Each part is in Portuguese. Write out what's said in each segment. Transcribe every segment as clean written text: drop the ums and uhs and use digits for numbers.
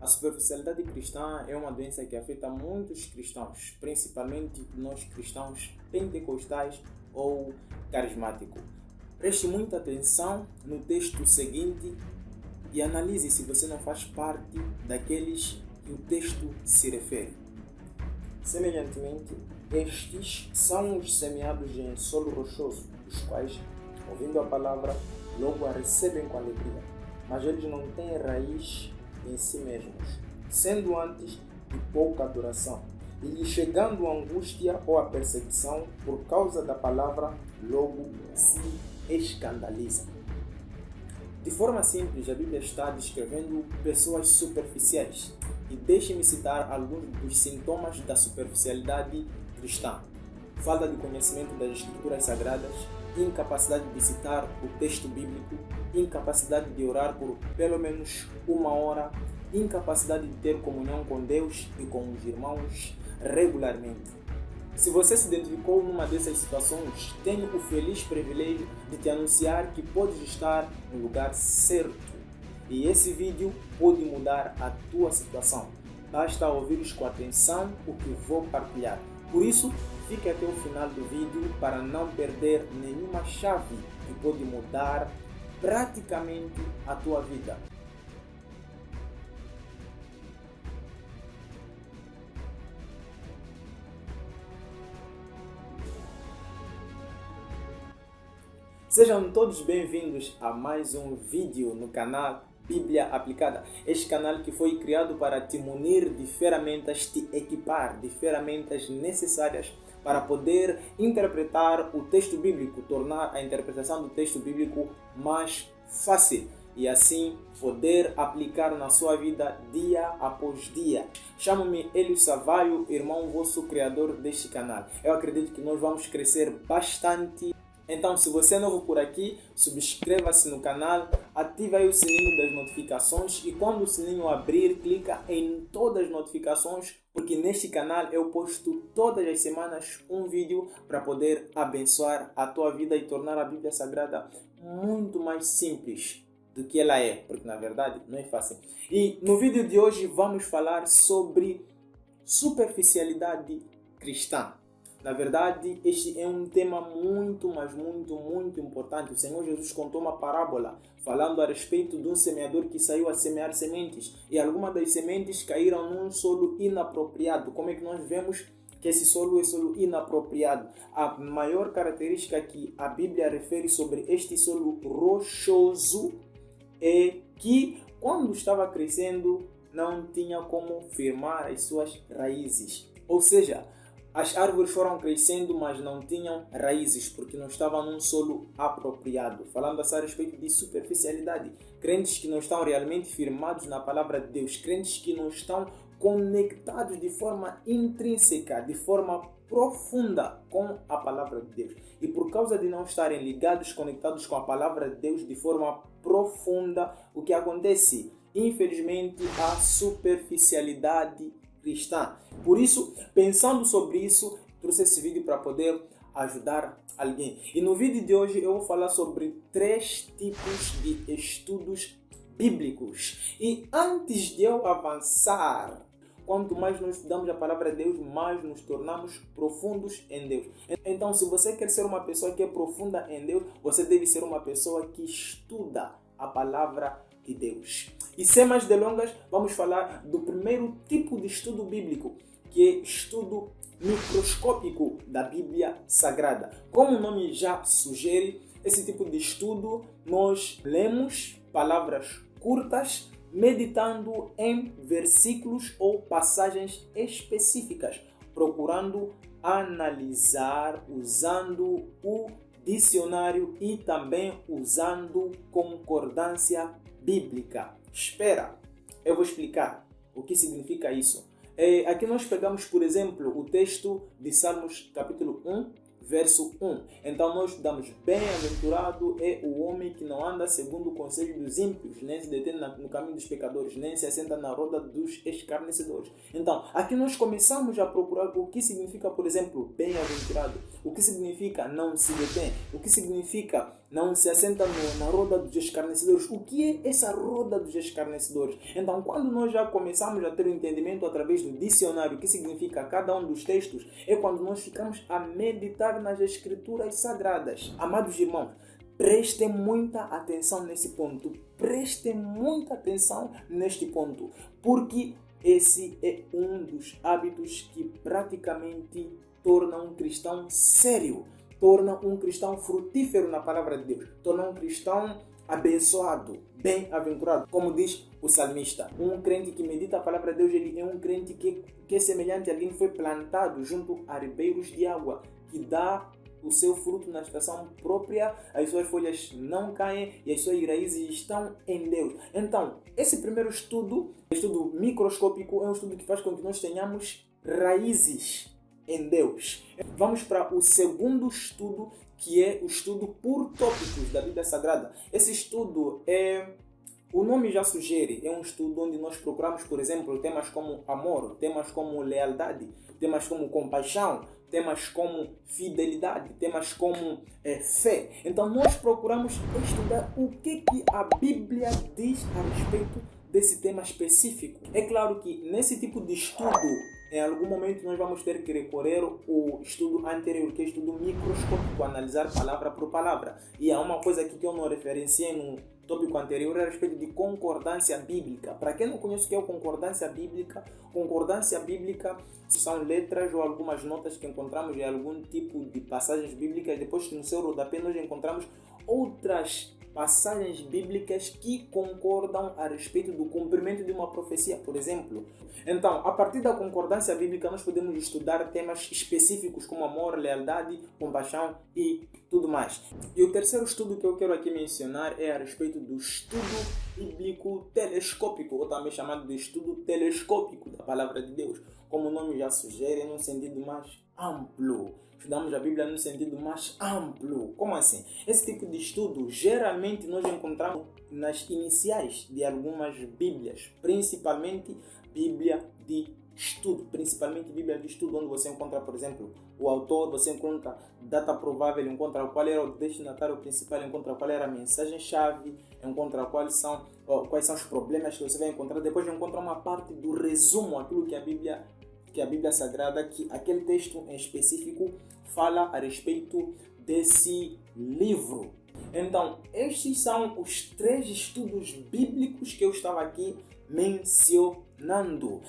A superficialidade cristã é uma doença que afeta muitos cristãos, principalmente nós cristãos pentecostais ou carismáticos. Preste muita atenção no texto seguinte e analise se você não faz parte daqueles que o texto se refere. Semelhantemente, estes são os semeados em solo rochoso, os quais, ouvindo a palavra, logo a recebem com alegria, mas eles não têm raiz em si mesmos, sendo antes de pouca duração, e lhe chegando a angústia ou a perseguição por causa da palavra, logo se escandaliza. De forma simples, a Bíblia está descrevendo pessoas superficiais, e deixe-me citar alguns dos sintomas da superficialidade cristã: falta de conhecimento das Escrituras Sagradas, incapacidade de citar o texto bíblico, incapacidade de orar por pelo menos 1 hora, incapacidade de ter comunhão com Deus e com os irmãos regularmente. Se você se identificou numa dessas situações, tenho o feliz privilégio de te anunciar que podes estar no lugar certo. E esse vídeo pode mudar a tua situação. Basta ouvires com atenção o que vou partilhar. Por isso, fique até o final do vídeo para não perder nenhuma chave que pode mudar praticamente a tua vida. Sejam todos bem-vindos a mais um vídeo no canal Bíblia Aplicada. Este canal que foi criado para te munir de ferramentas, te equipar de ferramentas necessárias para poder interpretar o texto bíblico, tornar a interpretação do texto bíblico mais fácil e assim poder aplicar na sua vida dia após dia. Chamo-me Hélio Savário, irmão vosso criador deste canal. Eu acredito que nós vamos crescer bastante. Então, se você é novo por aqui, subscreva-se no canal, ative aí o sininho das notificações e quando o sininho abrir, clica em todas as notificações, porque neste canal eu posto todas as semanas um vídeo para poder abençoar a tua vida e tornar a Bíblia Sagrada muito mais simples do que ela é, porque na verdade não é fácil. E no vídeo de hoje vamos falar sobre superficialidade cristã. Na verdade, este é um tema muito importante. O Senhor Jesus contou uma parábola falando a respeito de um semeador que saiu a semear sementes e algumas das sementes caíram num solo inapropriado. Como é que nós vemos que esse solo é solo inapropriado? A maior característica que a Bíblia refere sobre este solo rochoso é que quando estava crescendo não tinha como firmar as suas raízes. Ou seja, as árvores foram crescendo, mas não tinham raízes, porque não estavam num solo apropriado. Falando a respeito de superficialidade, crentes que não estão realmente firmados na palavra de Deus, crentes que não estão conectados de forma intrínseca, de forma profunda com a palavra de Deus. E por causa de não estarem ligados, conectados com a palavra de Deus de forma profunda, o que acontece? Infelizmente, a superficialidade cristã. Por isso, pensando sobre isso, trouxe esse vídeo para poder ajudar alguém. E no vídeo de hoje eu vou falar sobre 3 tipos de estudos bíblicos. E antes de eu avançar, quanto mais nós estudamos a palavra de Deus, mais nos tornamos profundos em Deus. Então, se você quer ser uma pessoa que é profunda em Deus, você deve ser uma pessoa que estuda a palavra de Deus. E sem mais delongas, vamos falar do primeiro tipo de estudo bíblico, que é estudo microscópico da Bíblia Sagrada. Como o nome já sugere, esse tipo de estudo nós lemos palavras curtas, meditando em versículos ou passagens específicas, procurando analisar usando o dicionário e também usando concordância bíblica. Espera, eu vou explicar o que significa isso. Aqui nós pegamos, por exemplo, o texto de Salmos capítulo 1, verso 1. Então nós estudamos: bem-aventurado é o homem que não anda segundo o conselho dos ímpios, nem se detém no caminho dos pecadores, nem se assenta na roda dos escarnecedores. Então, aqui nós começamos a procurar o que significa, por exemplo, bem-aventurado, o que significa não se detém, o que significa não se assenta na roda dos escarnecedores. O que é essa roda dos escarnecedores? Então, quando nós já começamos a ter o entendimento através do dicionário, o que significa cada um dos textos, é quando nós ficamos a meditar nas escrituras sagradas. Amados irmãos, prestem muita atenção nesse ponto. Prestem muita atenção neste ponto, porque esse é um dos hábitos que praticamente torna um cristão sério, torna um cristão frutífero na palavra de Deus, torna um cristão abençoado, bem-aventurado, como diz o salmista. Um crente que medita a palavra de Deus, ele é um crente que é semelhante a alguém que foi plantado junto a ribeiros de água, que dá o seu fruto na estação própria, as suas folhas não caem e as suas raízes estão em Deus. Então, esse primeiro estudo microscópico, é um estudo que faz com que nós tenhamos raízes em Deus. Vamos para o segundo estudo, que é o estudo por tópicos da Bíblia Sagrada. Esse estudo o nome já sugere, é um estudo onde nós procuramos, por exemplo, temas como amor, temas como lealdade, temas como compaixão, temas como fidelidade, temas como fé. Então nós procuramos estudar o que a Bíblia diz a respeito desse tema específico. É claro que nesse tipo de estudo, em algum momento nós vamos ter que recorrer ao estudo anterior, que é o estudo microscópico, analisar palavra por palavra. E há uma coisa aqui que eu não referenciei no tópico anterior, a respeito de concordância bíblica. Para quem não conhece o que é concordância bíblica são letras ou algumas notas que encontramos em algum tipo de passagens bíblicas, depois que no seu rodapé nós encontramos outras passagens bíblicas que concordam a respeito do cumprimento de uma profecia, por exemplo. Então, a partir da concordância bíblica, nós podemos estudar temas específicos como amor, lealdade, compaixão e tudo mais. E o terceiro estudo que eu quero aqui mencionar é a respeito do estudo bíblico telescópico, ou também chamado de estudo telescópico da palavra de Deus. Como o nome já sugere, num sentido mais amplo. Estudamos a Bíblia num sentido mais amplo. Como assim? Esse tipo de estudo geralmente nós encontramos nas iniciais de algumas Bíblias, principalmente Bíblia de estudo, onde você encontra, por exemplo, o autor, você encontra data provável, encontra qual era o destinatário principal, encontra qual era a mensagem-chave, encontra quais são os problemas que você vai encontrar. Depois encontra uma parte do resumo, aquilo que a Bíblia Sagrada, que aquele texto em específico fala a respeito desse livro. Então, estes são os 3 estudos bíblicos que eu estava aqui mencionando.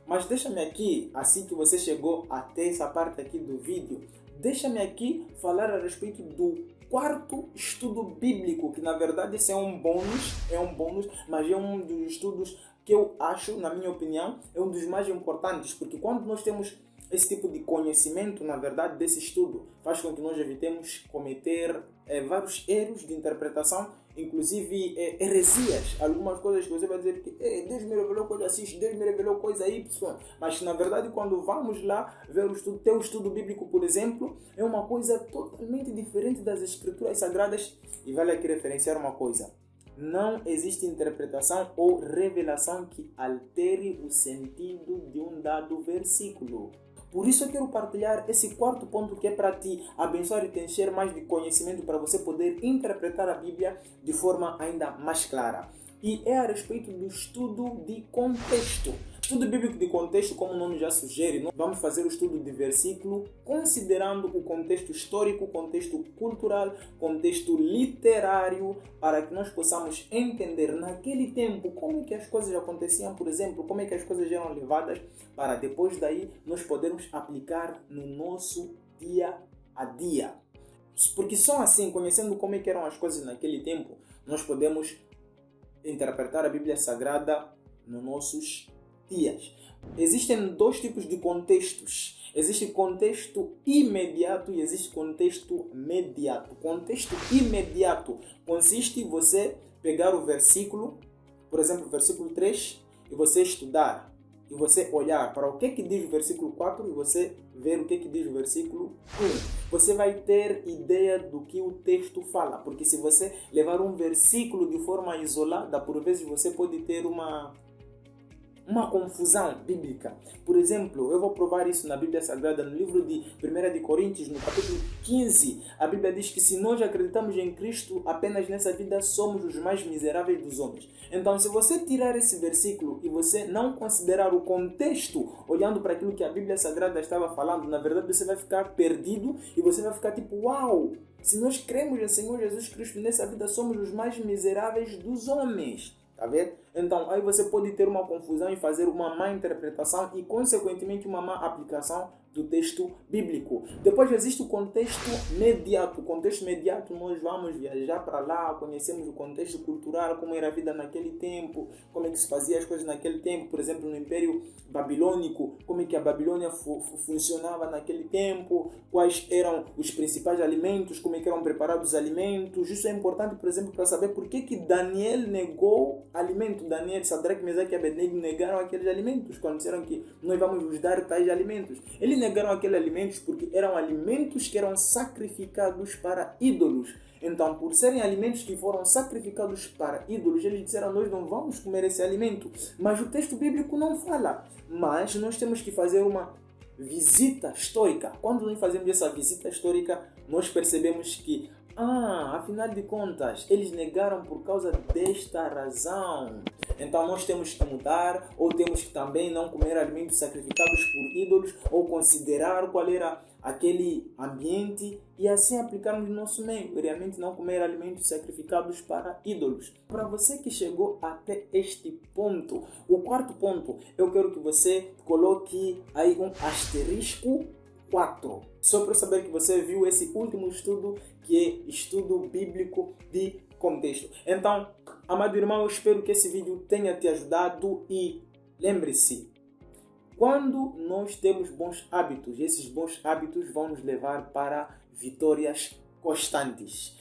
Mas deixa-me aqui, assim que você chegou até essa parte aqui do vídeo, deixa-me aqui falar a respeito do 4º estudo bíblico, que na verdade esse é um bônus, mas é um dos estudos que eu acho, na minha opinião, é um dos mais importantes, porque quando nós temos esse tipo de conhecimento, na verdade, desse estudo, faz com que nós evitemos cometer vários erros de interpretação, inclusive heresias, algumas coisas que você vai dizer que Deus me revelou coisa X, Deus me revelou coisa Y, mas na verdade quando vamos lá ver o teu estudo bíblico, por exemplo, é uma coisa totalmente diferente das escrituras sagradas. E vale aqui referenciar uma coisa: não existe interpretação ou revelação que altere o sentido de um dado versículo. Por isso eu quero partilhar esse 4º ponto, que é para te abençoar e te encher mais de conhecimento para você poder interpretar a Bíblia de forma ainda mais clara. E é a respeito do estudo de contexto. Estudo bíblico de contexto, como o nome já sugere, nós vamos fazer o estudo de versículo considerando o contexto histórico, contexto cultural, contexto literário, para que nós possamos entender naquele tempo como é que as coisas aconteciam, por exemplo, como é que as coisas eram levadas, para depois daí nós podermos aplicar no nosso dia a dia. Porque só assim, conhecendo como é que eram as coisas naquele tempo, nós podemos interpretar a Bíblia Sagrada nos nossos dias. Existem 2 tipos de contextos. Existe contexto imediato e existe contexto mediato. Contexto imediato consiste em você pegar o versículo, por exemplo, o versículo 3, e você estudar, e você olhar para o que diz o versículo 4 e você ver o que diz o versículo 1. Você vai ter ideia do que o texto fala, porque se você levar um versículo de forma isolada, por vezes você pode ter uma uma confusão bíblica. Por exemplo, eu vou provar isso na Bíblia Sagrada, no livro de 1 de Coríntios, no capítulo 15. A Bíblia diz que se nós acreditamos em Cristo, apenas nessa vida somos os mais miseráveis dos homens. Então, se você tirar esse versículo e você não considerar o contexto, olhando para aquilo que a Bíblia Sagrada estava falando, na verdade você vai ficar perdido e você vai ficar tipo, uau! Se nós cremos em Senhor Jesus Cristo, nessa vida somos os mais miseráveis dos homens. Tá vendo? Então, aí você pode ter uma confusão e fazer uma má interpretação e, consequentemente, uma má aplicação do texto bíblico. Depois existe o contexto mediato. O contexto mediato, nós vamos viajar para lá, conhecemos o contexto cultural, como era a vida naquele tempo, como é que se fazia as coisas naquele tempo, por exemplo, no Império Babilônico, como é que a Babilônia funcionava naquele tempo, quais eram os principais alimentos, como é que eram preparados os alimentos. Isso é importante, por exemplo, para saber por que Daniel negou alimento. Daniel, Sadraque, Mesaque e Abednego negaram aqueles alimentos quando disseram que nós vamos vos dar tais alimentos. Eles negaram aqueles alimentos porque eram alimentos que eram sacrificados para ídolos. Então, por serem alimentos que foram sacrificados para ídolos, eles disseram, nós não vamos comer esse alimento. Mas o texto bíblico não fala. Mas nós temos que fazer uma visita histórica. Quando nós fazemos essa visita histórica, nós percebemos que afinal de contas, eles negaram por causa desta razão. Então nós temos que mudar, ou temos que também não comer alimentos sacrificados por ídolos, ou considerar qual era aquele ambiente e assim aplicarmos no nosso meio. Realmente não comer alimentos sacrificados para ídolos. Para você que chegou até este ponto, o quarto ponto, eu quero que você coloque aí um asterisco 4. Só para saber que você viu esse último estudo, que é estudo bíblico de contexto. Então, amado irmão, eu espero que esse vídeo tenha te ajudado e lembre-se, quando nós temos bons hábitos, esses bons hábitos vão nos levar para vitórias constantes.